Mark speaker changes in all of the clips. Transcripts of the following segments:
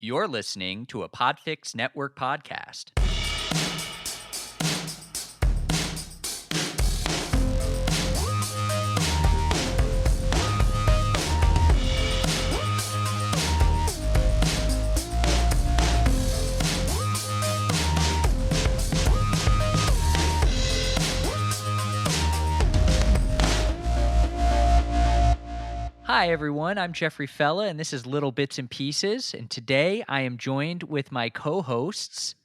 Speaker 1: You're listening to a Podfix Network podcast. Hi, everyone. I'm Jeffrey Fella, and this is Little Bits and Pieces. And today I am joined with my co-hosts,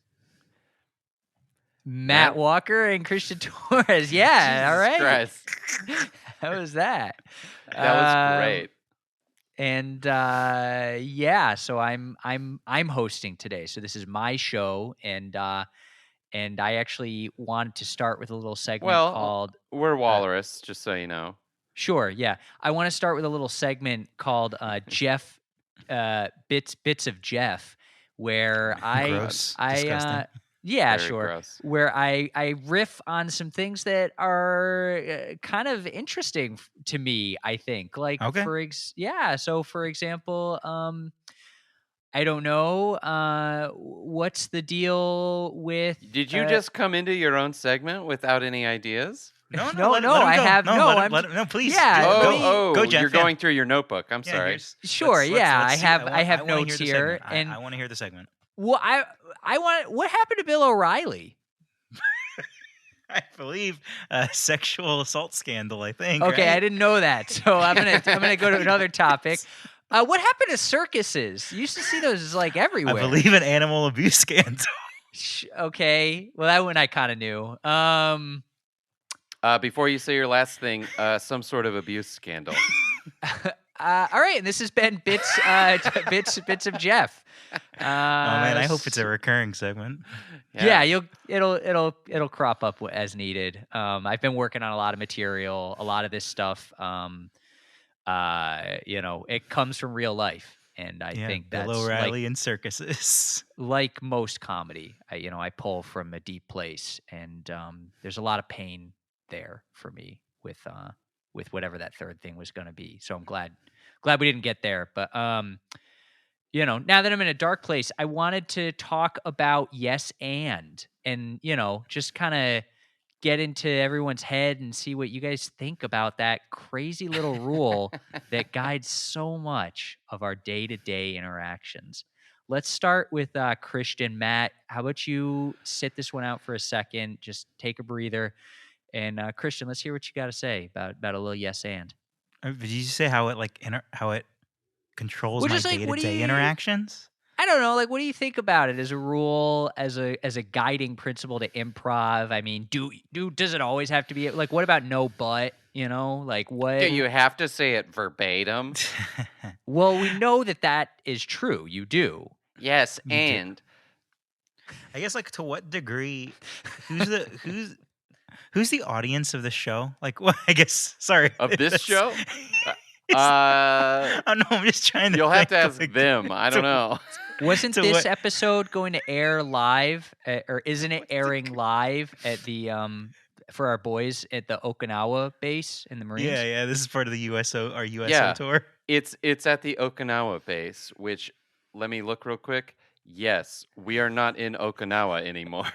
Speaker 1: Matt Walker and Christian Torres. Yeah, all right.
Speaker 2: Christ.
Speaker 1: How was that?
Speaker 2: That was great.
Speaker 1: And so I'm hosting today. So this is my show, and I actually wanted to start with a little segment called.
Speaker 2: We're Walrus, just so you know.
Speaker 1: Sure, yeah. I want to start with a little segment called Jeff Bits of Jeff, where
Speaker 3: Disgusting.
Speaker 1: yeah,
Speaker 2: Very
Speaker 1: sure.
Speaker 2: gross.
Speaker 1: Where I riff on some things that are kind of interesting to me, I think. Like
Speaker 3: Okay.
Speaker 1: So for example, I don't know, what's the deal with
Speaker 2: Did you just come into your own segment without any ideas?
Speaker 1: No,
Speaker 3: Let
Speaker 1: I
Speaker 3: him go.
Speaker 1: have
Speaker 3: no. Let him, no, please.
Speaker 1: Yeah,
Speaker 3: Go, Jeff.
Speaker 2: You're going through your notebook. I'm sorry.
Speaker 1: Sure, yeah,
Speaker 3: let's see.
Speaker 1: I have
Speaker 3: wanna
Speaker 1: notes
Speaker 3: hear the
Speaker 1: here,
Speaker 3: segment.
Speaker 1: and
Speaker 3: I want to hear the segment.
Speaker 1: well, I want. What happened to Bill O'Reilly?
Speaker 3: I believe sexual assault scandal. I think.
Speaker 1: Okay,
Speaker 3: right?
Speaker 1: I didn't know that, so I'm gonna go to another topic. What happened to circuses? You used to see those like everywhere.
Speaker 3: I believe an animal abuse scandal.
Speaker 1: Okay, well that one I kind of knew.
Speaker 2: Before you say your last thing, some sort of abuse scandal.
Speaker 1: All right, and this has been bits of Jeff.
Speaker 3: Oh man, I hope it's a recurring segment.
Speaker 1: Yeah, it'll crop up as needed. I've been working on a lot of material. A lot of this stuff, it comes from real life, and I think
Speaker 3: Bill
Speaker 1: that's
Speaker 3: O'Reilly and circuses.
Speaker 1: like most comedy. I pull from a deep place, and there's a lot of pain there for me with whatever that third thing was going to be. So I'm glad we didn't get there. But now that I'm in a dark place, I wanted to talk about yes and just kind of get into everyone's head and see what you guys think about that crazy little rule that guides so much of our day-to-day interactions. Let's start with Christian. Matt, how about you sit this one out for a second, just take a breather. And Christian, let's hear what you got to say about a little yes and.
Speaker 3: Did you say how it how it controls
Speaker 1: Well,
Speaker 3: my
Speaker 1: just, like, what do
Speaker 3: day-to-day
Speaker 1: you-
Speaker 3: interactions?
Speaker 1: I don't know. Like, what do you think about it as a rule, as a guiding principle to improv? I mean, does it always have to be like? What about no but? Like what?
Speaker 2: Do you have to say it verbatim?
Speaker 1: Well, we know that is true. You do.
Speaker 2: Yes,
Speaker 3: You do.
Speaker 2: and
Speaker 3: I guess, like, to what degree? Who's the audience of the show? Like, well, I guess. Sorry,
Speaker 2: of this
Speaker 3: That's-
Speaker 2: show?
Speaker 3: I don't know. I'm just trying to.
Speaker 2: You'll have to
Speaker 3: think,
Speaker 2: ask
Speaker 3: like,
Speaker 2: them. I don't know.
Speaker 1: Wasn't
Speaker 3: So
Speaker 1: this
Speaker 3: what-
Speaker 1: episode going to air live, or isn't it airing live at the for our boys at the Okinawa base in the Marines?
Speaker 3: Yeah. This is part of the USO
Speaker 2: Yeah.
Speaker 3: tour.
Speaker 2: It's at the Okinawa base, which, let me look real quick. Yes, we are not in Okinawa anymore.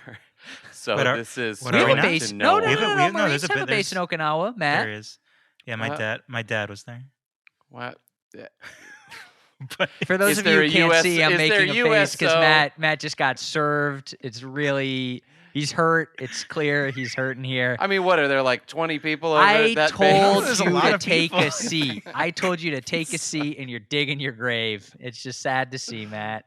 Speaker 2: So
Speaker 3: But
Speaker 2: this is
Speaker 3: what
Speaker 1: We
Speaker 3: are
Speaker 1: have
Speaker 3: we
Speaker 1: a
Speaker 3: not?
Speaker 1: base.
Speaker 2: to
Speaker 1: No,
Speaker 2: know.
Speaker 3: We have a- no,
Speaker 1: Marines
Speaker 3: there's a
Speaker 1: have a
Speaker 3: bit-
Speaker 1: base in
Speaker 3: there's-
Speaker 1: Okinawa, Matt.
Speaker 3: There is. Yeah, my dad was there.
Speaker 2: What? Yeah.
Speaker 3: But
Speaker 1: For those
Speaker 2: Is
Speaker 1: of
Speaker 2: there
Speaker 1: you who
Speaker 2: a
Speaker 1: can't
Speaker 2: US
Speaker 1: see, I'm
Speaker 2: is there
Speaker 1: making a face because
Speaker 2: USO?
Speaker 1: Matt just got served. It's really he's hurt. It's clear he's hurting here.
Speaker 2: I mean, what are there, like 20 people over
Speaker 1: I
Speaker 2: at that
Speaker 1: told
Speaker 2: base?
Speaker 3: There's a
Speaker 1: you
Speaker 3: lot
Speaker 1: to
Speaker 3: of
Speaker 1: take
Speaker 3: people.
Speaker 1: a seat. I told you to take a seat, and you're digging your grave. It's just sad to see, Matt.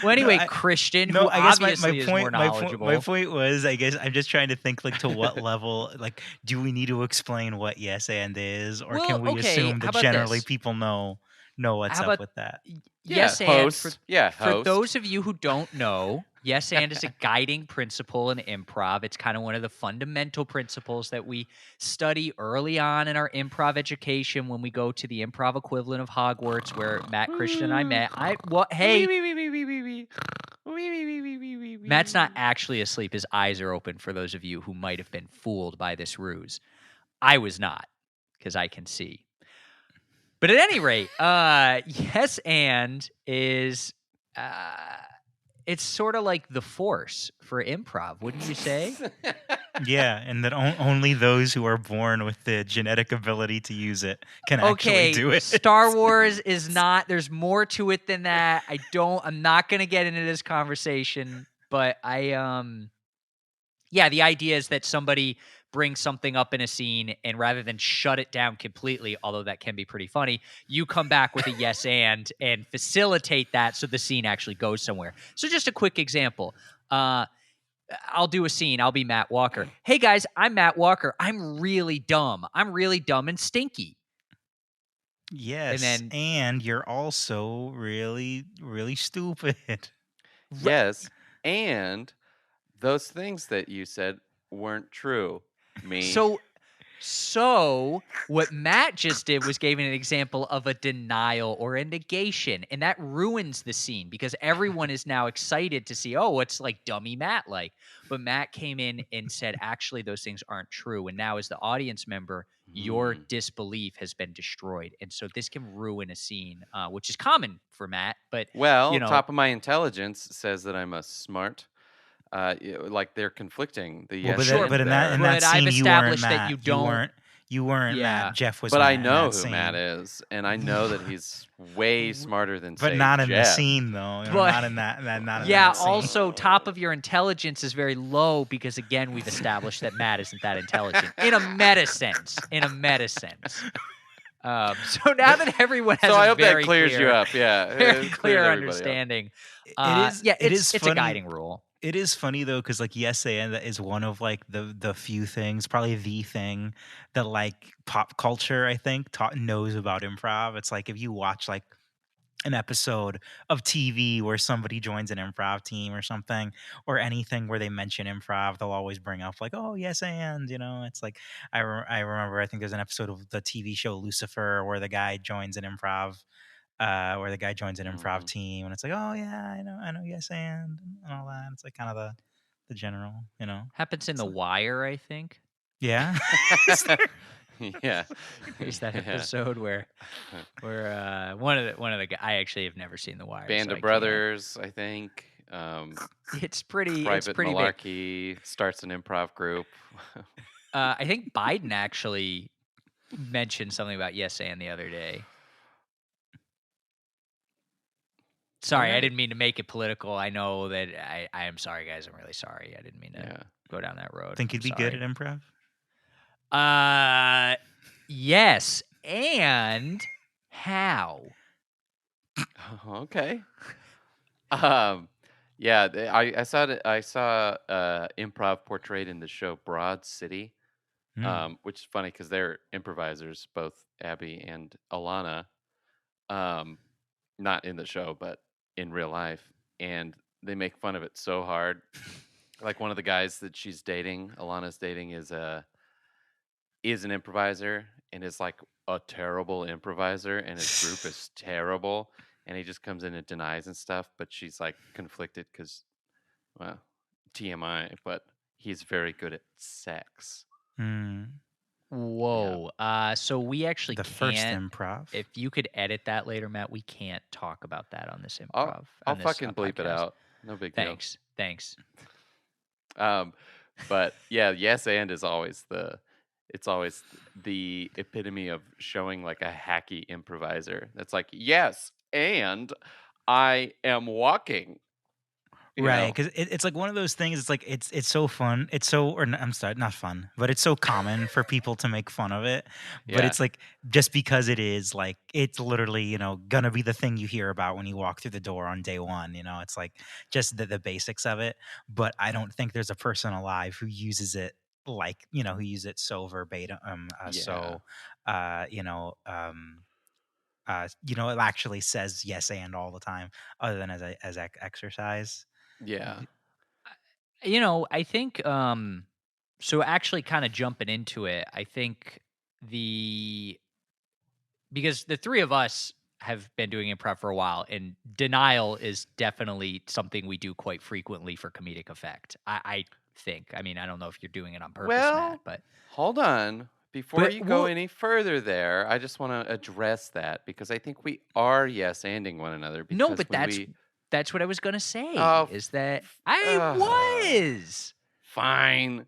Speaker 1: Well, anyway,
Speaker 3: I-
Speaker 1: Christian,
Speaker 3: No,
Speaker 1: who
Speaker 3: I guess
Speaker 1: obviously
Speaker 3: my
Speaker 1: is more
Speaker 3: point.
Speaker 1: knowledgeable.
Speaker 3: My point was, I guess I'm just trying to think, like, to what level, like, do we need to explain what yes and is, or
Speaker 1: Well,
Speaker 3: can we
Speaker 1: okay,
Speaker 3: assume
Speaker 1: how
Speaker 3: that
Speaker 1: about
Speaker 3: generally
Speaker 1: this?
Speaker 3: people know what's
Speaker 1: How
Speaker 3: up
Speaker 1: about-
Speaker 3: with that?
Speaker 1: Yes, and
Speaker 2: host.
Speaker 1: for
Speaker 2: Host.
Speaker 1: those of you who don't know, yes and is a guiding principle in improv. It's kind of one of the fundamental principles that we study early on in our improv education when we go to the improv equivalent of Hogwarts, where Matt, Christian, and I met. Matt's not actually asleep. His eyes are open for those of you who might have been fooled by this ruse. I was not, because I can see. But at any rate, yes and is it's sort of like the Force for improv, wouldn't you say?
Speaker 3: Yeah, and that only those who are born with the genetic ability to use it can actually do
Speaker 1: Okay,
Speaker 3: it.
Speaker 1: Star Wars is not. There's more to it than that. I'm not gonna get into this conversation, but yeah, the idea is that somebody brings something up in a scene, and rather than shut it down completely, although that can be pretty funny, you come back with a yes and facilitate that so the scene actually goes somewhere. So just a quick example. I'll do a scene. I'll be Matt Walker. Hey guys, I'm Matt Walker. I'm really dumb. I'm really dumb and stinky.
Speaker 3: Yes,
Speaker 1: then-
Speaker 3: and you're also really, really stupid.
Speaker 2: Yes, and those things that you said weren't true. Me.
Speaker 1: So what Matt just did was gave an example of a denial or a negation, and that ruins the scene because everyone is now excited to see, oh, what's like dummy Matt like? But Matt came in and said, actually, those things aren't true. And now as the audience member, your disbelief has been destroyed. And so this can ruin a scene, which is common for Matt. But
Speaker 2: Well,
Speaker 1: you know,
Speaker 2: top of my intelligence says that I'm a smart. Like they're conflicting. The
Speaker 3: Well,
Speaker 2: yes
Speaker 1: Sure,
Speaker 2: and
Speaker 3: but in
Speaker 2: there.
Speaker 3: that
Speaker 1: But I've
Speaker 3: scene, you weren't
Speaker 1: established that
Speaker 3: Matt.
Speaker 1: you don't-
Speaker 3: You weren't
Speaker 1: Yeah.
Speaker 3: Matt. Jeff was.
Speaker 2: But
Speaker 3: Matt
Speaker 2: I
Speaker 3: in
Speaker 2: know
Speaker 3: that
Speaker 2: who Matt
Speaker 3: scene.
Speaker 2: is, and I know that he's way smarter than.
Speaker 3: But
Speaker 2: say,
Speaker 3: not in the
Speaker 2: Jeff.
Speaker 3: scene, though. You know,
Speaker 1: But-
Speaker 3: not in that. Not in
Speaker 1: yeah,
Speaker 3: that scene.
Speaker 1: also top of your intelligence is very low because again, we've established that Matt isn't that intelligent in a meta sense. So now that everyone has
Speaker 2: So I
Speaker 1: a
Speaker 2: hope that
Speaker 1: very
Speaker 2: clears you
Speaker 1: clear-
Speaker 2: up. Yeah,
Speaker 1: very
Speaker 2: it clears
Speaker 1: clear
Speaker 2: everybody up.
Speaker 1: understanding.
Speaker 3: is-
Speaker 1: Yeah,
Speaker 3: it
Speaker 1: it's
Speaker 3: is
Speaker 1: a
Speaker 3: funny-
Speaker 1: guiding rule.
Speaker 3: It is funny though, because like yes and that is one of like the few things, probably the thing that like pop culture I think knows about improv. It's like if you watch like an episode of TV where somebody joins an improv team or something, or anything where they mention improv, they'll always bring up like, oh yes and, you know, it's like I remember I think there's an episode of the TV show Lucifer where the guy joins an improv. Team, and it's like, oh yeah, I know, yes and all that. It's like kind of the general, you know.
Speaker 1: Happens in The Wire, I think.
Speaker 3: Yeah.
Speaker 2: Yeah,
Speaker 1: There's that
Speaker 2: Yeah.
Speaker 1: episode where one of the I actually have never seen The Wire.
Speaker 2: Band
Speaker 1: so I
Speaker 2: of
Speaker 1: can't-
Speaker 2: Brothers, I think.
Speaker 1: It's pretty.
Speaker 2: Private
Speaker 1: it's pretty big.
Speaker 2: Malarkey starts an improv group.
Speaker 1: I think Biden actually mentioned something about yes and the other day. Sorry, I
Speaker 2: Alright.
Speaker 1: didn't mean to make it political. I know that I am sorry, guys. I'm really sorry. I didn't mean to
Speaker 2: Yeah.
Speaker 1: go down that road.
Speaker 3: Think you'd
Speaker 1: I'm
Speaker 3: be good
Speaker 1: sorry.
Speaker 3: at improv?
Speaker 1: Yes, and how?
Speaker 2: Okay. Yeah, I saw improv portrayed in the show Broad City, which is funny because they're improvisers, both Abby and Alana. Not in the show, but in real life, and they make fun of it so hard. Like one of the guys that she's dating, Alana's dating, is an improviser and is like a terrible improviser, and his group is terrible, and he just comes in and denies and stuff. But she's like conflicted because, well, TMI, but he's very good at sex.
Speaker 1: Whoa. So we actually
Speaker 3: The first
Speaker 1: can't.
Speaker 3: improv.
Speaker 1: If you could edit that later, Matt, we can't talk about that on this
Speaker 2: I'll
Speaker 1: improv.
Speaker 2: I'll
Speaker 1: on this,
Speaker 2: fucking bleep it
Speaker 1: podcast.
Speaker 2: out. No big deal.
Speaker 1: Thanks.
Speaker 2: But yeah, yes and is always the epitome of showing like a hacky improviser. That's like, yes, and I am walking. you
Speaker 3: Right,
Speaker 2: know?
Speaker 3: because it's like one of those things. It's like it's so fun. It's so, I'm sorry, not fun, but it's so common for people to make fun of it. But
Speaker 2: Yeah.
Speaker 3: it's like just because it is like it's literally gonna be the thing you hear about when you walk through the door on day one. It's like just the basics of it. But I don't think there's a person alive who uses it like who uses it so verbatim. It actually says yes and all the time, other than as exercise.
Speaker 2: Yeah.
Speaker 1: I think so actually kind of jumping into it, I think because the three of us have been doing improv for a while, and denial is definitely something we do quite frequently for comedic effect. I think. I mean, I don't know if you're doing it on purpose,
Speaker 2: Well,
Speaker 1: Matt, but
Speaker 2: Hold on. Before
Speaker 1: But
Speaker 2: you go
Speaker 1: we'll-
Speaker 2: any further there, I just want to address that because I think we are yes-anding one another.
Speaker 1: No,
Speaker 2: because
Speaker 1: but
Speaker 2: when
Speaker 1: that's-
Speaker 2: we
Speaker 1: That's what I was gonna say.
Speaker 2: Oh,
Speaker 1: Is that
Speaker 2: f-
Speaker 1: I was.
Speaker 2: fine.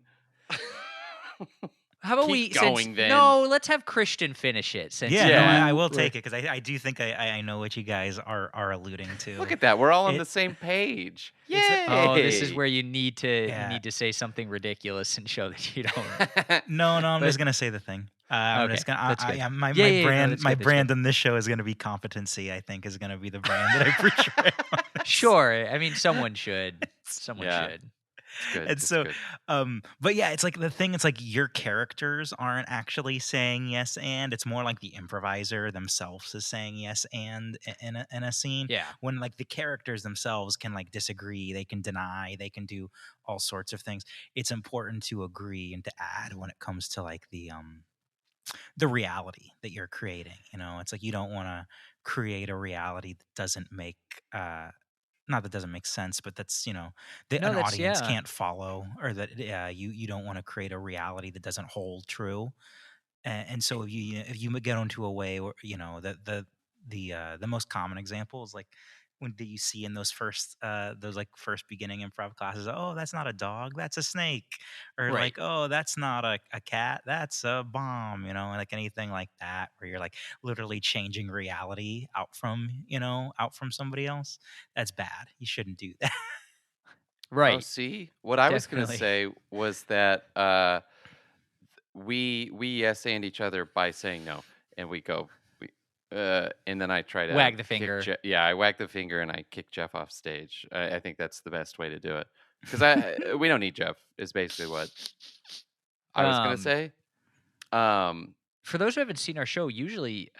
Speaker 1: How about
Speaker 2: Keep
Speaker 1: we
Speaker 2: going then.
Speaker 1: No, let's have Christian finish it since
Speaker 3: Yeah,
Speaker 2: Yeah.
Speaker 3: no,
Speaker 1: you
Speaker 3: I will
Speaker 1: were-
Speaker 3: take it because I do think I know what you guys are alluding to.
Speaker 2: Look at that. We're all on
Speaker 3: It-
Speaker 2: the same page.
Speaker 3: It's
Speaker 2: Yay!
Speaker 1: Oh, this is where you need to
Speaker 3: Yeah.
Speaker 1: say something ridiculous and show that you don't.
Speaker 3: No, I'm
Speaker 1: But-
Speaker 3: just gonna say the thing. I'm
Speaker 1: Okay,
Speaker 3: just gonna.
Speaker 1: that's good.
Speaker 3: My
Speaker 1: Yeah, yeah, no,
Speaker 3: brand,
Speaker 1: that's
Speaker 3: my
Speaker 1: good, that's
Speaker 3: brand
Speaker 1: good.
Speaker 3: on this show is gonna be competency. I think is gonna be the brand that I portray. on this.
Speaker 1: Sure. I mean, someone should. Someone
Speaker 2: Yeah.
Speaker 1: should.
Speaker 2: It's good.
Speaker 3: And
Speaker 2: it's
Speaker 3: so,
Speaker 2: good.
Speaker 3: but yeah, it's like the thing. It's like your characters aren't actually saying yes, and it's more like the improviser themselves is saying yes, and in a scene.
Speaker 1: Yeah.
Speaker 3: When like the characters themselves can like disagree, they can deny, they can do all sorts of things. It's important to agree and to add when it comes to like the reality that you're creating. You know, it's like you don't want to create a reality that doesn't make not that doesn't make sense, but that's that
Speaker 1: No,
Speaker 3: an
Speaker 1: that's-
Speaker 3: audience
Speaker 1: yeah.
Speaker 3: can't follow, or that you don't want to create a reality that doesn't hold true. And so if you get onto a way where the most common example is like when do you see in those first beginning improv classes, oh, that's not a dog, that's a snake, or
Speaker 1: Right.
Speaker 3: like, oh, that's not a cat, that's a bomb, like anything like that where you're like literally changing reality out from somebody else. That's bad. You shouldn't do that.
Speaker 1: Right.
Speaker 2: Oh, see, what I was gonna
Speaker 1: Definitely.
Speaker 2: say was that we yes and each other by saying no, and we go, and then I try to
Speaker 1: Wag the
Speaker 2: kick
Speaker 1: finger.
Speaker 2: yeah, I wag the finger and I kick Jeff off stage. I think that's the best way to do it because we don't need Jeff. Is basically what I was gonna
Speaker 1: Um,
Speaker 2: say.
Speaker 1: For those who haven't seen our show, usually,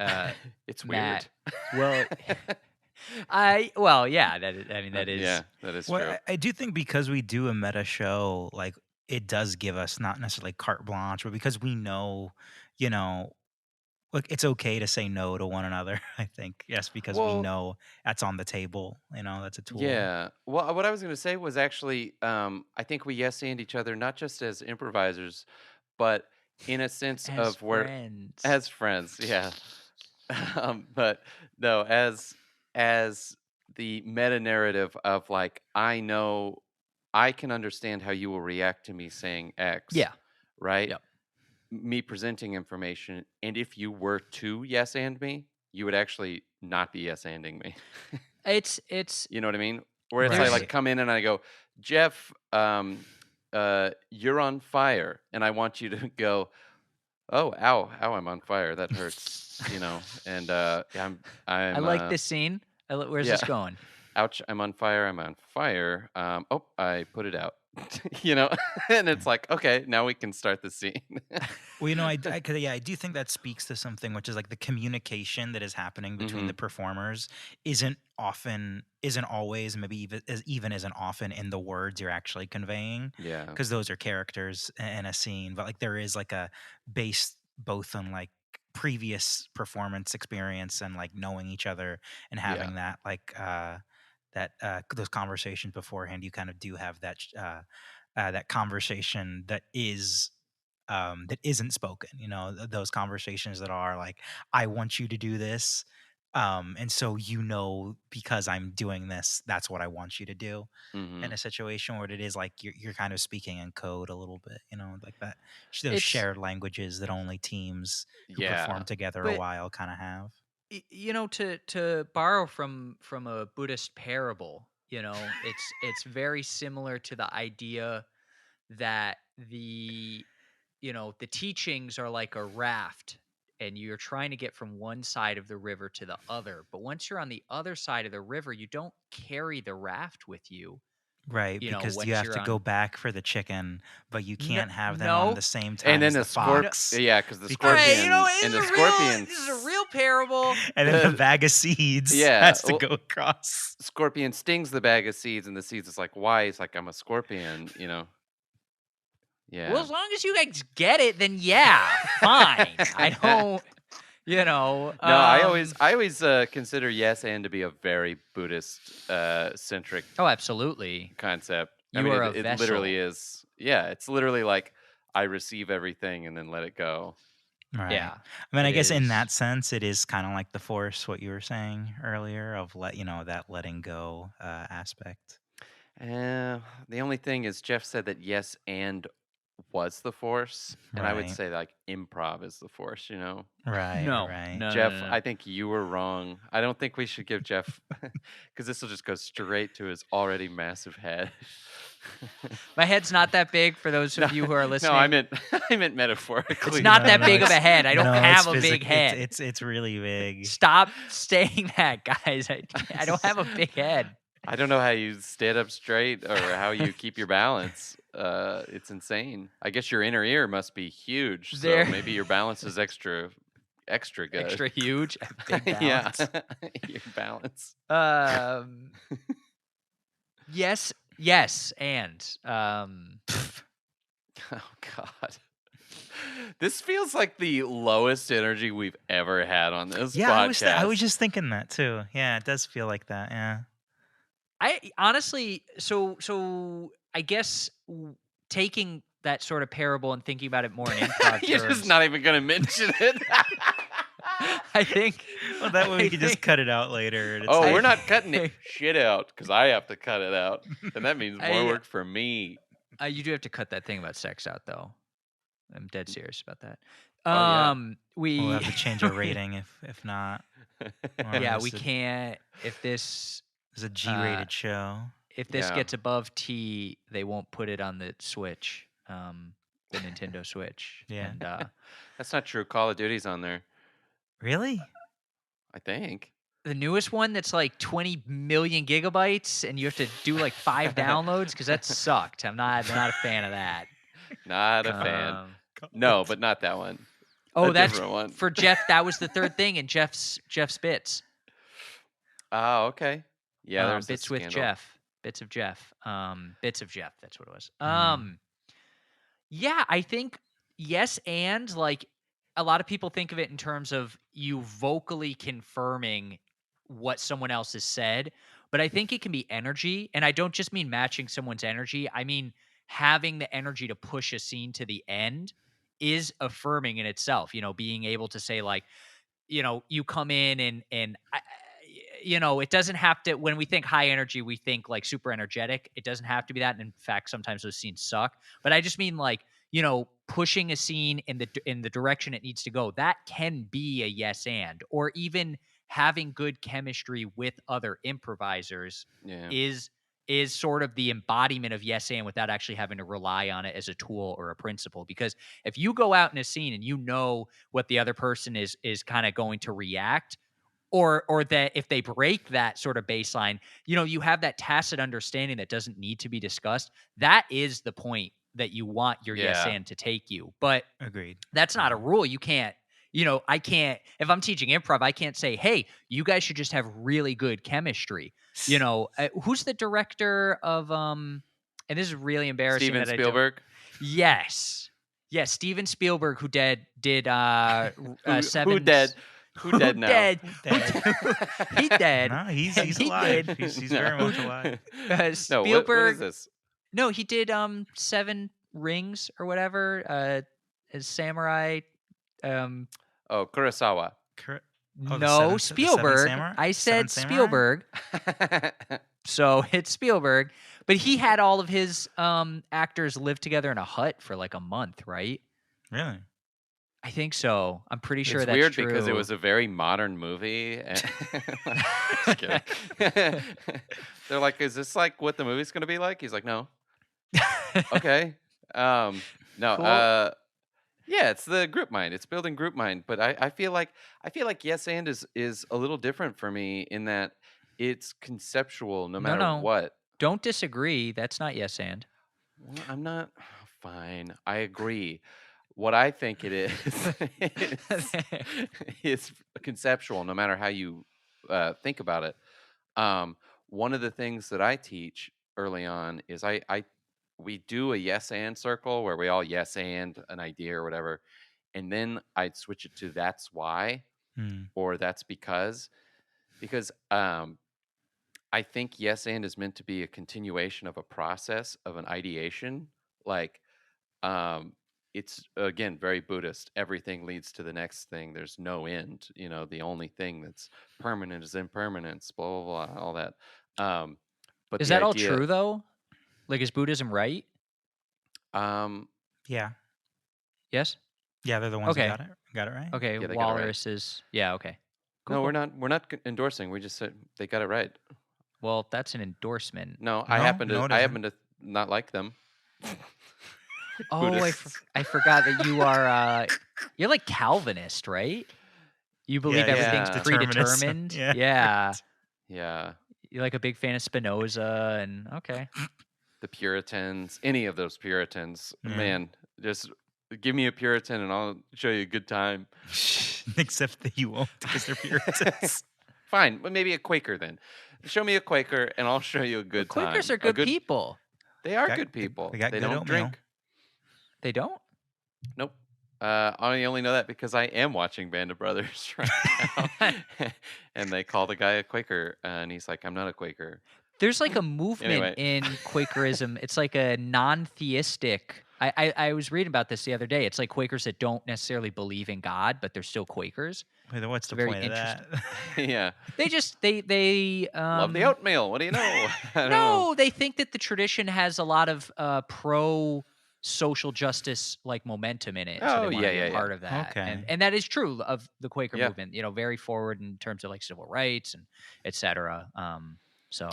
Speaker 2: It's weird.
Speaker 1: Matt, well, yeah, that is, I mean, that is.
Speaker 2: Yeah, that is
Speaker 3: Well,
Speaker 2: true.
Speaker 3: I do think because we do a meta show, like it does give us not necessarily carte blanche, but because we know, look, it's okay to say no to one another. I think yes, because we
Speaker 2: Well-
Speaker 3: know that's on the table. That's a tool.
Speaker 2: Yeah. Well, what I was going to say was actually, I think we yes and each other not just as improvisers, but in a sense
Speaker 1: As
Speaker 2: of where
Speaker 1: friends.
Speaker 2: as friends. Yeah. But no, as the meta narrative of like, I know I can understand how you will react to me saying X.
Speaker 1: Yeah.
Speaker 2: Right.
Speaker 1: Yep.
Speaker 2: Me presenting information, and if you were to yes and me, you would actually not be yes anding me.
Speaker 1: It's
Speaker 2: You know what I mean? Where it's
Speaker 3: Right.
Speaker 2: like come in and I go, Jeff, you're on fire, and I want you to go, oh, ow, I'm on fire. That hurts, And I'm
Speaker 1: I like this scene. Where's this
Speaker 2: yeah.
Speaker 1: going?
Speaker 2: Ouch, I'm on fire. I'm on fire. Oh, I put it out. And it's like, okay, now we can start the scene.
Speaker 3: Well, I do think that speaks to something, which is like the communication that is happening between the performers isn't always, maybe even isn't often in the words you're actually conveying,
Speaker 2: Yeah.
Speaker 3: because those are characters in a scene. But like there is like a base both on like previous performance experience and like knowing each other and having that like those conversations beforehand. You kind of do have that conversation that isn't spoken. Those conversations that are like, I want you to do this, and so because I'm doing this, that's what I want you to do.
Speaker 2: Mhm.
Speaker 3: In a situation where it is like you're kind of speaking in code a little bit, like that those
Speaker 1: It's-
Speaker 3: shared languages that only teams who
Speaker 2: Yeah.
Speaker 3: perform together a
Speaker 1: But-
Speaker 3: while kind of have.
Speaker 1: To borrow from a Buddhist parable, it's very similar to the idea that the teachings are like a raft, and you're trying to get from one side of the river to the other. But once you're on the other side of the river, you don't carry the raft with you.
Speaker 3: Right,
Speaker 1: Once
Speaker 3: because you have
Speaker 1: you're
Speaker 3: to go back for the chicken, but you can't have them
Speaker 1: no.
Speaker 3: on the same time
Speaker 2: And then
Speaker 3: as
Speaker 2: the
Speaker 3: the fox.
Speaker 2: Yeah, because the
Speaker 3: Because-
Speaker 2: scorpion and the scorpion.
Speaker 1: This is a real parable.
Speaker 3: And then the bag of seeds
Speaker 2: Yeah,
Speaker 3: has to
Speaker 2: well-
Speaker 3: go across.
Speaker 2: Scorpion stings the bag of seeds, and the seeds is like, why? It's like, I'm a scorpion, Yeah.
Speaker 1: Well, as long as you guys get it, then yeah, fine. I don't,
Speaker 2: No, I always consider yes and to be a very Buddhist centric
Speaker 1: Oh, absolutely.
Speaker 2: concept.
Speaker 1: You are a
Speaker 2: it literally is. Yeah, it's literally like I receive everything and then let it go.
Speaker 3: Right.
Speaker 1: Yeah,
Speaker 3: I mean, I
Speaker 1: it
Speaker 3: guess in
Speaker 1: is.
Speaker 3: that sense, it is kind of like the Force, what you were saying earlier of that letting go aspect.
Speaker 2: Uh, the only thing is, Jeff said that yes and was the force, and I would
Speaker 3: Right.
Speaker 2: say like improv is the force.
Speaker 3: Right.
Speaker 1: No,
Speaker 3: Right.
Speaker 1: no, no,
Speaker 2: Jeff,
Speaker 1: no, no.
Speaker 2: I think you were wrong. I don't think we should give Jeff because this will just go straight to his already massive head.
Speaker 1: My head's not that big for those
Speaker 2: No,
Speaker 1: of you who are
Speaker 2: no, I
Speaker 1: listening.
Speaker 2: meant I meant
Speaker 1: It's
Speaker 2: metaphorically.
Speaker 1: not
Speaker 3: No,
Speaker 1: that
Speaker 3: no,
Speaker 1: big of a
Speaker 3: it's
Speaker 1: head. I don't
Speaker 3: no, it's
Speaker 1: have a big
Speaker 3: physical.
Speaker 1: head.
Speaker 3: It's really big.
Speaker 1: Stop saying that, guys. I don't have a big head.
Speaker 2: I don't know how you stand up straight or how you keep your balance. It's insane. I guess your inner ear must be huge, so
Speaker 1: There,
Speaker 2: maybe your balance is extra good.
Speaker 1: extra huge, big
Speaker 2: Yeah,
Speaker 1: balance.
Speaker 2: your balance.
Speaker 1: Um, yes, and
Speaker 2: Oh God. This feels like the lowest energy we've ever had on this
Speaker 3: Yeah, I was
Speaker 2: podcast.
Speaker 3: just thinking that too. Yeah, it does feel like that. Yeah.
Speaker 1: I honestly, so I guess taking that sort of parable and thinking about it more in improv
Speaker 2: You're just
Speaker 1: terms,
Speaker 2: not even gonna mention it.
Speaker 1: I think.
Speaker 3: Well, that way
Speaker 1: I
Speaker 3: we could just
Speaker 1: think-
Speaker 3: cut it out later. And it's
Speaker 2: Oh,
Speaker 1: I
Speaker 2: we're not cutting it
Speaker 1: think-
Speaker 2: shit out because I have to cut it out, and that means more
Speaker 1: I-
Speaker 2: work for me.
Speaker 1: You do have to cut that thing about sex out, though. I'm dead serious about that.
Speaker 2: Oh, yeah.
Speaker 1: We
Speaker 3: we'll have to change our rating if not.
Speaker 1: yeah,
Speaker 3: This
Speaker 1: we
Speaker 3: is-
Speaker 1: can't. If this
Speaker 3: It's a G-rated show.
Speaker 1: if this
Speaker 2: Yeah.
Speaker 1: gets above T, they won't put it on the Switch, the Nintendo Switch.
Speaker 3: Yeah.
Speaker 1: And
Speaker 2: That's not true. Call of Duty's on there,
Speaker 3: Really?
Speaker 2: I think.
Speaker 1: the newest one that's like 20 million gigabytes, and you have to do like 5 downloads because that sucked. I'm not a fan of that.
Speaker 2: Not a fan.
Speaker 1: Um,
Speaker 2: No, but not that one.
Speaker 1: oh,
Speaker 2: A
Speaker 1: that's
Speaker 2: different one.
Speaker 1: for Jeff. That was the third thing in Jeff's bits.
Speaker 2: Oh, okay. Yeah, there's
Speaker 1: bits
Speaker 2: this
Speaker 1: with
Speaker 2: scandal.
Speaker 1: Jeff. Bits of Jeff. Bits of Jeff. That's what it was.
Speaker 3: Mhm.
Speaker 1: Yeah, I think yes, and like a lot of people think of it in terms of you vocally confirming what someone else has said, but I think it can be energy, and I don't just mean matching someone's energy. I mean having the energy to push a scene to the end is affirming in itself. Being able to say like, you come in and it doesn't have to. When we think high energy, we think like super energetic. It doesn't have to be that. And in fact, sometimes those scenes suck. But I just mean like, pushing a scene in the direction it needs to go. That can be a yes and, or even having good chemistry with other improvisers
Speaker 2: Yeah.
Speaker 1: is sort of the embodiment of yes and without actually having to rely on it as a tool or a principle. Because if you go out in a scene and you know what the other person is kind of going to react, or that if they break that sort of baseline, you have that tacit understanding that doesn't need to be discussed. That is the point that you want your yes
Speaker 2: Yeah.
Speaker 1: and to take you. But
Speaker 3: Agreed.
Speaker 1: that's not a rule. You can't, I can't, if I'm teaching improv, I can't say, hey, you guys should just have really good chemistry. Who's the director of, and this is really embarrassing.
Speaker 2: Steven
Speaker 1: that I don't-
Speaker 2: Spielberg.
Speaker 1: Yes. Yes. Steven Spielberg, who did Seven.
Speaker 2: Who dead? Who dead now?
Speaker 3: Dead.
Speaker 1: He dead.
Speaker 3: No, he's
Speaker 1: He
Speaker 3: alive.
Speaker 1: did.
Speaker 3: He's
Speaker 2: No.
Speaker 3: very much alive.
Speaker 2: No, what
Speaker 1: Spielberg.
Speaker 2: is this?
Speaker 1: No, he did Seven Rings or whatever. As samurai.
Speaker 2: Oh, Kurosawa.
Speaker 3: Oh, the
Speaker 1: No,
Speaker 3: Seven
Speaker 1: Spielberg.
Speaker 3: Samurai?
Speaker 1: I
Speaker 3: Seven
Speaker 1: said
Speaker 3: Samurai?
Speaker 1: Spielberg, so it's Spielberg. But he had all of his actors live together in a hut for like a month, right?
Speaker 3: Really?
Speaker 1: I think so. I'm pretty sure
Speaker 2: It's
Speaker 1: that's
Speaker 2: weird
Speaker 1: true.
Speaker 2: because it was a very modern movie. And Just kidding. They're like, "Is this like what the movie's going to be like?" He's like, "No." Okay. No.
Speaker 1: Cool.
Speaker 2: Yeah, it's the group mind. It's building group mind. But I feel like yes and is a little different for me in that it's conceptual no matter
Speaker 1: no.
Speaker 2: what.
Speaker 1: Don't disagree. That's not yes and.
Speaker 2: Well, I'm not fine. I agree. What I think it is conceptual, no matter how you think about it. One of the things that I teach early on is we do a yes and circle where we all yes and an idea or whatever, and then I'd switch it to that's why
Speaker 3: Hmm.
Speaker 2: or that's because I think yes and is meant to be a continuation of a process of an ideation, like it's again very Buddhist. Everything leads to the next thing. There's no end. The only thing that's permanent is impermanence. Blah blah blah. All that. Um, but
Speaker 1: Is
Speaker 2: the
Speaker 1: that all
Speaker 2: idea,
Speaker 1: true though? Like, is Buddhism right?
Speaker 2: um,
Speaker 3: Yeah.
Speaker 1: Yes.
Speaker 3: Yeah, they're the ones who
Speaker 1: Okay.
Speaker 3: got it right.
Speaker 1: Okay.
Speaker 2: yeah, they got it right.
Speaker 1: Walrus is. Yeah. Okay. Cool.
Speaker 2: No,
Speaker 1: cool.
Speaker 2: we're not endorsing. We just said they got it right.
Speaker 1: Well, that's an endorsement.
Speaker 2: No, I
Speaker 3: No,
Speaker 2: happen
Speaker 3: no,
Speaker 2: to
Speaker 3: it
Speaker 2: I
Speaker 3: isn't.
Speaker 2: happen to not like them.
Speaker 1: Oh,
Speaker 2: Buddhists.
Speaker 1: I forgot that you are. You're like Calvinist, right? You believe
Speaker 3: Yeah,
Speaker 1: everything's
Speaker 2: yeah.
Speaker 3: determinism.
Speaker 1: predetermined.
Speaker 3: Yeah.
Speaker 1: Yeah.
Speaker 2: Yeah,
Speaker 1: You're like a big fan of Spinoza, and okay.
Speaker 2: the Puritans, any of those Puritans,
Speaker 3: Yeah.
Speaker 2: man, just give me a Puritan and I'll show you a good time.
Speaker 3: Except that you won't because they're Puritans.
Speaker 2: Fine, but maybe a Quaker then. Show me a Quaker and I'll show you a good time.
Speaker 1: Quakers are good people.
Speaker 2: They are
Speaker 3: Got-
Speaker 2: good people.
Speaker 3: they got
Speaker 2: They
Speaker 3: good
Speaker 2: don't
Speaker 3: oatmeal.
Speaker 2: drink.
Speaker 1: They don't.
Speaker 2: Nope. I only know that because I am watching Band of Brothers right now, and they call the guy a Quaker, and he's like, "I'm not a Quaker."
Speaker 1: There's like a movement
Speaker 2: Anyway.
Speaker 1: in Quakerism. It's like a non-theistic. I was reading about this the other day. It's like Quakers that don't necessarily believe in God, but they're still Quakers.
Speaker 3: Wait, then what's the
Speaker 1: very
Speaker 3: point of that?
Speaker 2: Yeah,
Speaker 1: They just they
Speaker 2: love the oatmeal. What do you know? I don't know.
Speaker 1: No, they think that the tradition has a lot of pro social justice like momentum in it. So
Speaker 2: Oh,
Speaker 1: they wanna
Speaker 2: yeah,
Speaker 1: be
Speaker 2: yeah,
Speaker 1: a
Speaker 2: yeah.
Speaker 1: part of that.
Speaker 3: Okay.
Speaker 1: And that is true of the Quaker
Speaker 2: Yeah.
Speaker 1: movement, very forward in terms of like civil rights and et cetera. So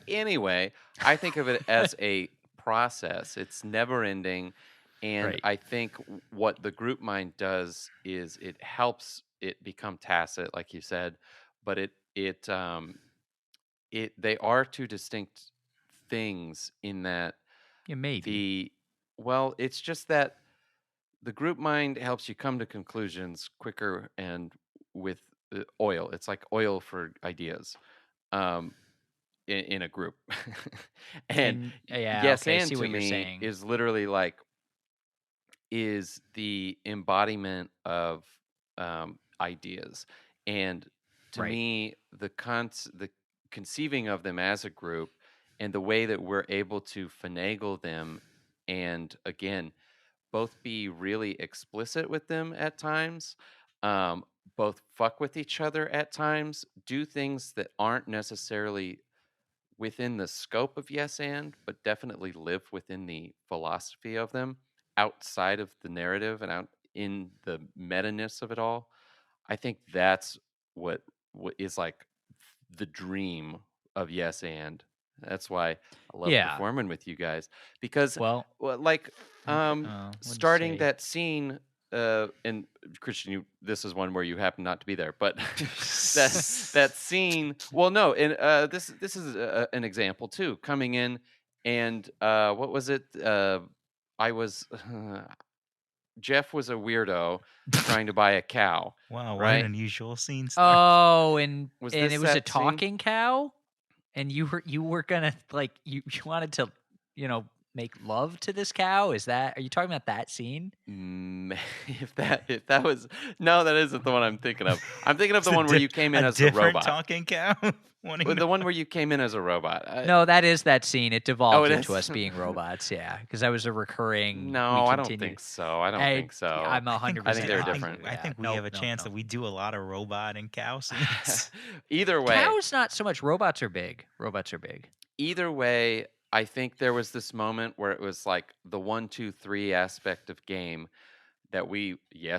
Speaker 2: Anyway, I think of it as a process. It's never ending. And
Speaker 1: Right.
Speaker 2: I think what the group mind does is it helps it become tacit, like you said, but they are two distinct things in that
Speaker 1: yeah, maybe.
Speaker 2: it's just that the group mind helps you come to conclusions quicker and with oil. It's like oil for ideas. In a group. And
Speaker 1: yeah,
Speaker 2: yes
Speaker 1: okay, I
Speaker 2: and
Speaker 1: see
Speaker 2: to
Speaker 1: what you're
Speaker 2: me
Speaker 1: saying.
Speaker 2: is literally like is the embodiment of ideas. And to
Speaker 1: Right.
Speaker 2: me the conceiving of them as a group and the way that we're able to finagle them and again both be really explicit with them at times, both fuck with each other at times, do things that aren't necessarily within the scope of Yes and, but definitely live within the philosophy of them outside of the narrative and out in the meta-ness of it all. I think that's what is like the dream of Yes and. That's why I love
Speaker 1: Yeah.
Speaker 2: performing with you guys because
Speaker 1: Well,
Speaker 2: like
Speaker 1: what'd you
Speaker 2: starting
Speaker 1: say?
Speaker 2: that scene and Christian, this is one where you happen not to be there, but that scene. Well, no, and this is an example too. Coming in and what was it? I was Jeff was a weirdo trying to buy a cow.
Speaker 3: Wow, what
Speaker 2: Right?
Speaker 3: an unusual scene start.
Speaker 1: Oh, and
Speaker 2: Was
Speaker 1: and
Speaker 2: this
Speaker 1: it was a
Speaker 2: that scene?
Speaker 1: talking cow, and you were gonna like you wanted to make love to this cow. Are you talking about that scene?
Speaker 2: If that was no, that isn't the one I'm thinking of. I'm thinking of the
Speaker 3: It's a
Speaker 2: one where you came in
Speaker 3: a
Speaker 2: as a
Speaker 3: different
Speaker 2: robot.
Speaker 3: talking cow. Wanting
Speaker 2: The one where you came in as a robot.
Speaker 1: No, that is that scene. It devolved
Speaker 2: it
Speaker 1: into
Speaker 2: is?
Speaker 1: us being robots. Yeah, because that was a recurring.
Speaker 2: No,
Speaker 1: we
Speaker 2: I don't
Speaker 1: continued-
Speaker 2: think so. I don't
Speaker 1: I-
Speaker 2: think so.
Speaker 1: I'm
Speaker 3: I think
Speaker 1: 100%.
Speaker 2: I think they're
Speaker 1: with you.
Speaker 2: different.
Speaker 3: I think we
Speaker 1: No,
Speaker 3: have a
Speaker 1: no,
Speaker 3: chance
Speaker 1: no.
Speaker 3: that we do a lot of robot and cow scenes.
Speaker 2: Either way,
Speaker 1: Cows not so much. Robots are big. Robots are big.
Speaker 2: either way, I think there was this moment where it was like the 1, 2, 3 aspect of game that we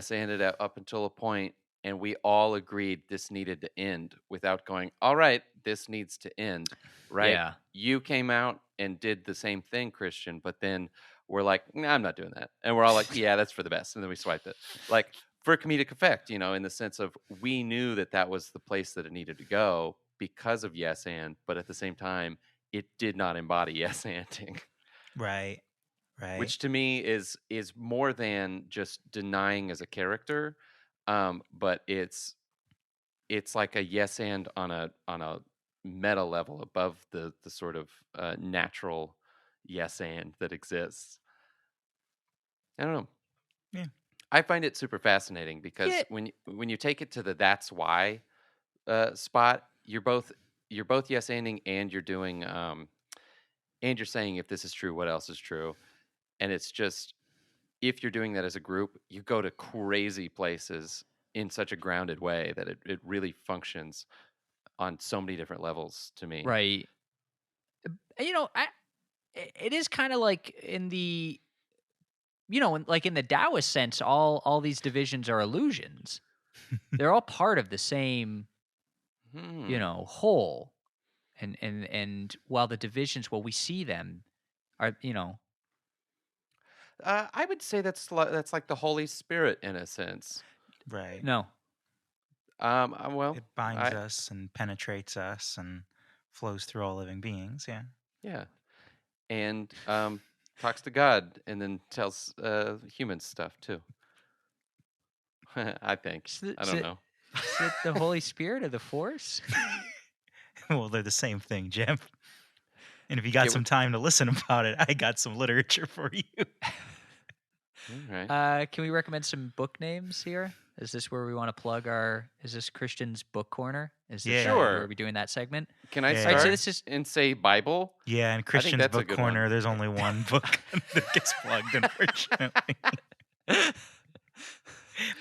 Speaker 2: ended up until a point, and we all agreed this needed to end without going, all right, this needs to end, right?
Speaker 1: Yeah.
Speaker 2: You came out and did the same thing, Christian, but then we're like, nah, I'm not doing that. And we're all like, yeah, that's for the best. And then we swiped it. Like for comedic effect, in the sense of we knew that was the place that it needed to go because of Yes and, but at the same time, it did not embody Yes anding.
Speaker 3: Right. Right.
Speaker 2: Which to me is more than just denying as a character, but it's like a yes and on a meta level above the sort of natural yes and that exists. I don't know.
Speaker 3: Yeah.
Speaker 2: I find it super fascinating because
Speaker 1: Yeah.
Speaker 2: when you take it to the that's why spot, you're both yes anding and you're doing and you're saying if this is true, what else is true? And it's just if you're doing that as a group, you go to crazy places in such a grounded way that it really functions on so many different levels to me.
Speaker 1: Right. It is kind of like in the like in the Taoist sense, all these divisions are illusions. They're all part of the same
Speaker 2: Hmm.
Speaker 1: whole. And while the divisions, we see them are
Speaker 2: I would say that's like the Holy Spirit in a sense.
Speaker 3: Right.
Speaker 1: no.
Speaker 2: Well,
Speaker 3: It binds
Speaker 2: I
Speaker 3: us and penetrates us and flows through all living beings. Yeah.
Speaker 2: yeah, and talks to God and then tells humans stuff too. I think. I don't know.
Speaker 1: Is it the Holy Spirit or the Force?
Speaker 3: Well, they're the same thing, Jim. And if you got
Speaker 2: Yeah,
Speaker 3: some time to listen about it, I got some literature for you.
Speaker 2: all right.
Speaker 1: Can we recommend some book names here? Is this where we want to plug our? Is this Christian's book corner? Is this
Speaker 3: Yeah.
Speaker 2: Sure.
Speaker 1: where we're doing that segment?
Speaker 2: Can I
Speaker 3: Yeah.
Speaker 2: start
Speaker 1: Right, so this is
Speaker 2: and say Bible?
Speaker 3: Yeah, in Christian's
Speaker 2: that's a
Speaker 3: book
Speaker 2: good
Speaker 3: corner,
Speaker 2: one.
Speaker 3: there's only one book that gets plugged, unfortunately.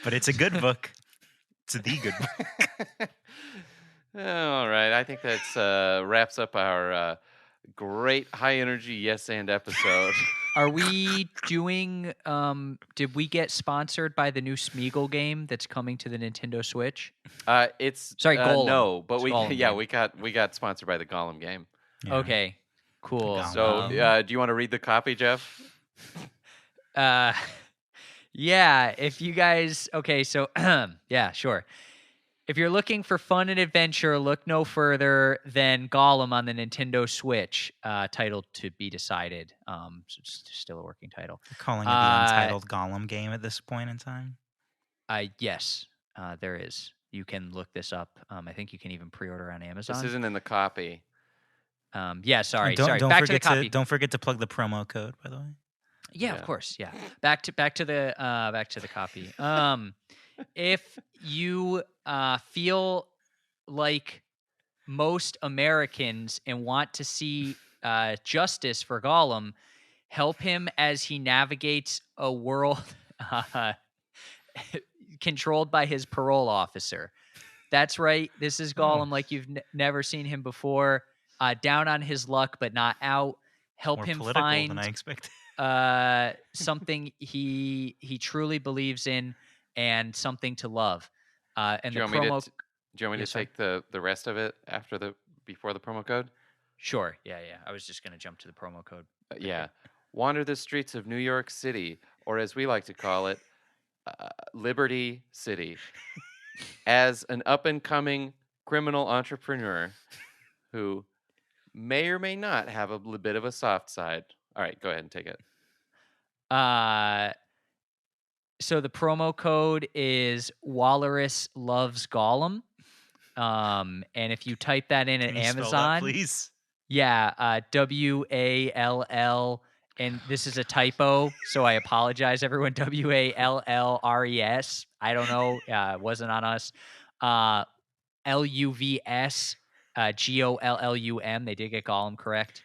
Speaker 3: But it's a good book. It's the good book.
Speaker 2: All right. I think that's wraps up our great high energy yes and episode.
Speaker 1: Are we doing? Did we get sponsored by the new Smeagol game that's coming to the Nintendo Switch?
Speaker 2: It's
Speaker 1: Sorry, Golem.
Speaker 2: no, but
Speaker 1: It's
Speaker 2: we
Speaker 1: Golem game.
Speaker 2: we got sponsored by the Gollum game.
Speaker 3: Yeah.
Speaker 1: Okay, cool.
Speaker 3: Golem.
Speaker 2: So do you want to read the copy, Jeff?
Speaker 1: Yeah. If you guys, okay, so yeah, sure. If you're looking for fun and adventure, look no further than Gollum on the Nintendo Switch, titled to be decided. So it's still a working title.
Speaker 3: You're calling it the Untitled Gollum game at this point in time?
Speaker 1: Yes, there is. You can look this up. I think you can even pre-order on Amazon.
Speaker 2: This isn't in the copy.
Speaker 1: Yeah, sorry.
Speaker 3: And don't
Speaker 1: Back to the
Speaker 3: forget
Speaker 1: copy.
Speaker 3: don't forget to plug the promo code, by the way.
Speaker 1: Yeah,
Speaker 2: Yeah.
Speaker 1: of course. Yeah. Back to the copy. If you feel like most Americans and want to see justice for Gollum, help him as he navigates a world controlled by his parole officer. That's right. This is Gollum like you've never seen him before. Down on his luck, but not out. Help
Speaker 3: More
Speaker 1: him
Speaker 3: political
Speaker 1: find
Speaker 3: than I expected.
Speaker 1: something he truly believes in and something to love. And
Speaker 2: Do you
Speaker 1: the
Speaker 2: want me
Speaker 1: promo.
Speaker 2: to? Do you want me
Speaker 1: Yeah,
Speaker 2: to
Speaker 1: sorry.
Speaker 2: take the rest of it before the promo code?
Speaker 1: Sure. Yeah. I was just gonna jump to the promo code.
Speaker 2: Yeah. Wander the streets of New York City, or as we like to call it, Liberty City, as an up-and-coming criminal entrepreneur who may or may not have a bit of a soft side. All right, go ahead and take it.
Speaker 1: So the promo code is Walrus Loves Gollum. And if you type that in at
Speaker 3: Can you spell
Speaker 1: Amazon,
Speaker 3: that, please?
Speaker 1: yeah, WALL, and this is a typo, so I apologize, everyone. WALLRES. I don't know. It wasn't on us. LUVS, GOLLUM. They did get Gollum correct.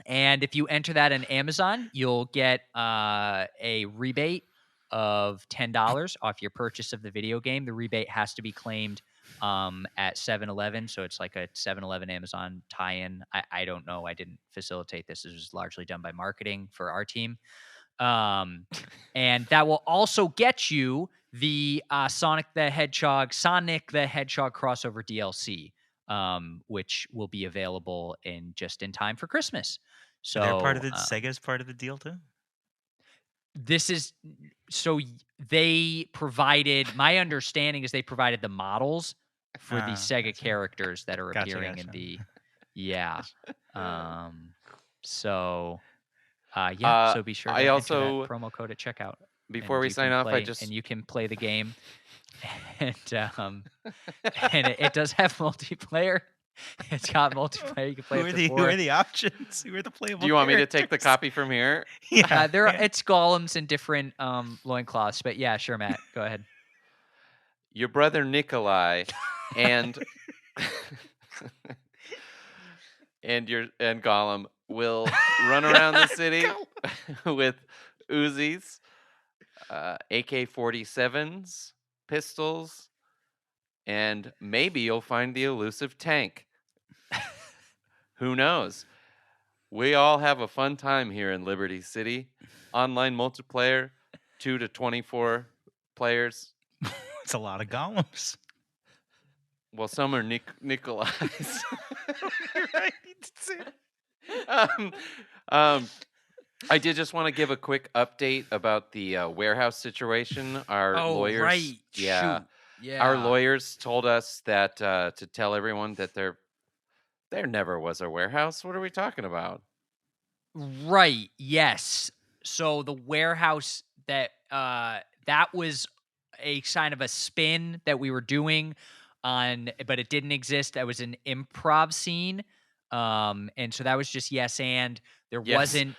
Speaker 1: And if you enter that in Amazon, you'll get a rebate of $10 off your purchase of the video game. The rebate has to be claimed at 7-Eleven, so it's like a 7-Eleven Amazon tie-in. I don't know. I didn't facilitate this. This was largely done by marketing for our team. And that will also get you the Sonic the Hedgehog crossover DLC, which will be available in time for Christmas. So
Speaker 3: They're part of the Sega's part of the deal too.
Speaker 1: This is so they provided. My understanding is they provided the models for the Sega
Speaker 3: Gotcha.
Speaker 1: characters that are
Speaker 3: Gotcha,
Speaker 1: appearing in
Speaker 3: gotcha.
Speaker 1: the So be sure to
Speaker 2: I
Speaker 1: enter
Speaker 2: also-
Speaker 1: that promo code at checkout.
Speaker 2: Before
Speaker 1: and
Speaker 2: we
Speaker 1: you
Speaker 2: sign
Speaker 1: can
Speaker 2: off, I
Speaker 1: play-
Speaker 2: just
Speaker 1: and you can play the game, and it does have multiplayer. It's got multiplayer. You can play
Speaker 3: Who
Speaker 1: up
Speaker 3: are
Speaker 1: to
Speaker 3: the
Speaker 1: four.
Speaker 3: who are the options? Who are the playable?
Speaker 2: do you want me to take the
Speaker 3: characters?
Speaker 2: copy from here?
Speaker 3: Yeah,
Speaker 1: It's golems in different loincloths, but yeah, sure, Matt, go ahead.
Speaker 2: Your brother Nikolai and and Gollum will run around the city with Uzis, AK-47s, pistols, and maybe you'll find the elusive tank. Who knows? We all have a fun time here in Liberty City. Online multiplayer, 2 to 24 players.
Speaker 3: It's a lot of golems.
Speaker 2: Well, some are Nikolais.
Speaker 3: Right.
Speaker 2: I did just want to give a quick update about the warehouse situation. Our lawyers,
Speaker 1: right.
Speaker 2: yeah,
Speaker 1: Shoot. Yeah.
Speaker 2: our lawyers told us that to tell everyone that there never was a warehouse. What are we talking about?
Speaker 1: Right. Yes. So the warehouse that that was a sign of a spin that we were doing on, but it didn't exist. That was an improv scene. And so that was just yes, and there
Speaker 2: Yes.
Speaker 1: wasn't.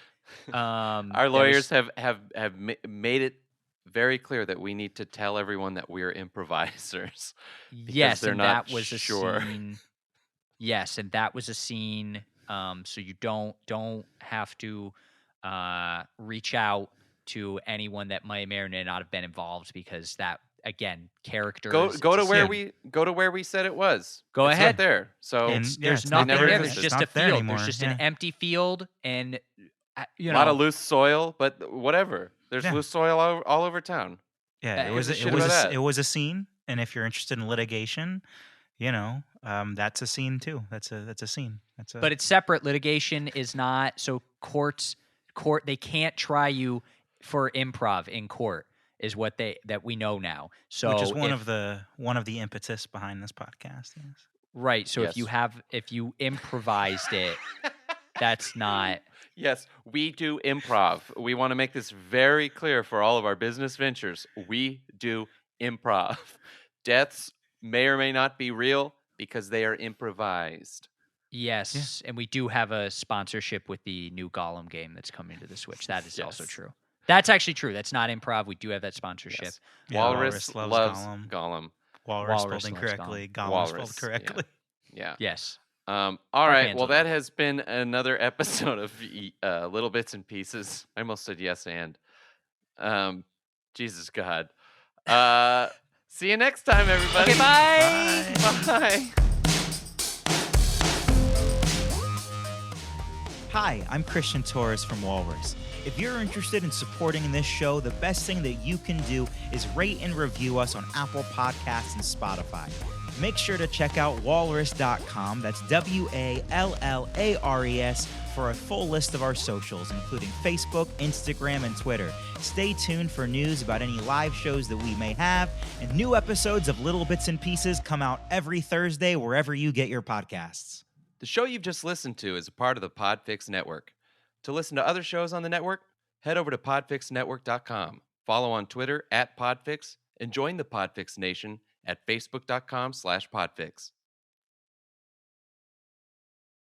Speaker 2: Our
Speaker 1: there
Speaker 2: lawyers
Speaker 1: was-
Speaker 2: have made it very clear that we need to tell everyone that we're improvisers.
Speaker 1: yes,
Speaker 2: they're
Speaker 1: and
Speaker 2: not
Speaker 1: that was
Speaker 2: sure.
Speaker 1: a scene. Yes, and that was a scene. So you don't have to reach out to anyone that may or may not have been involved, because that, again, characters.
Speaker 2: Go
Speaker 1: it's
Speaker 2: to
Speaker 1: a
Speaker 2: where
Speaker 1: scene.
Speaker 2: we said it was.
Speaker 1: Go
Speaker 2: It's
Speaker 1: ahead.
Speaker 2: right there. So
Speaker 3: And
Speaker 1: It's,
Speaker 3: yeah,
Speaker 1: there's
Speaker 3: it's not
Speaker 1: nothing
Speaker 2: there.
Speaker 1: there.
Speaker 2: It's
Speaker 1: There's just
Speaker 3: not
Speaker 1: a
Speaker 3: there
Speaker 1: field.
Speaker 3: anymore,
Speaker 1: There's just
Speaker 3: yeah.
Speaker 1: an empty field, and
Speaker 2: a lot of loose soil, but whatever. There's
Speaker 3: Yeah.
Speaker 2: loose soil all over town.
Speaker 3: Yeah,
Speaker 1: Who gives
Speaker 3: it was
Speaker 2: a
Speaker 3: it
Speaker 2: shit
Speaker 3: was
Speaker 2: about that?
Speaker 3: it was a scene, and if you're interested in litigation, that's a scene too. That's a scene. That's a
Speaker 1: but it's separate. Litigation is not. So court they can't try you for improv in court, is what that we know now. So
Speaker 3: which is one
Speaker 1: if-
Speaker 3: of the impetus behind this podcast. Yes.
Speaker 1: right. So
Speaker 2: Yes.
Speaker 1: if you improvised it, that's not.
Speaker 2: Yes, we do improv. We want to make this very clear for all of our business ventures. We do improv. Deaths may or may not be real because they are improvised.
Speaker 1: Yes, and we do have a sponsorship with the new Gollum game that's coming to the Switch. That is also
Speaker 2: Yes.
Speaker 1: true. That's actually true. That's not improv. We do have that sponsorship.
Speaker 2: Yes.
Speaker 3: Yeah,
Speaker 2: Walrus loves
Speaker 3: Gollum.
Speaker 2: Gollum.
Speaker 3: Walrus
Speaker 1: Walrus
Speaker 3: spelled
Speaker 1: loves
Speaker 3: incorrectly. Gollum
Speaker 2: Walrus,
Speaker 3: spelled
Speaker 2: yeah.
Speaker 3: correctly.
Speaker 2: Yeah.
Speaker 1: Yes.
Speaker 2: All
Speaker 1: Our
Speaker 2: right.
Speaker 1: fans
Speaker 2: Well,
Speaker 1: will
Speaker 2: that has been another episode of Little Bits and Pieces. I almost said yes and. Jesus God. See you next time, everybody.
Speaker 1: Okay, bye.
Speaker 2: Bye.
Speaker 3: Hi, I'm Christian Torres from Walrus. If you're interested in supporting this show, the best thing that you can do is rate and review us on Apple Podcasts and Spotify. Make sure to check out walrus.com, that's WALLARES, for a full list of our socials, including Facebook, Instagram, and Twitter. Stay tuned for news about any live shows that we may have, and new episodes of Little Bits and Pieces come out every Thursday wherever you get your podcasts.
Speaker 2: The show you've just listened to is a part of the Podfix Network. To listen to other shows on the network, head over to podfixnetwork.com. Follow on Twitter @Podfix, and join the Podfix Nation at facebook.com/Podfix.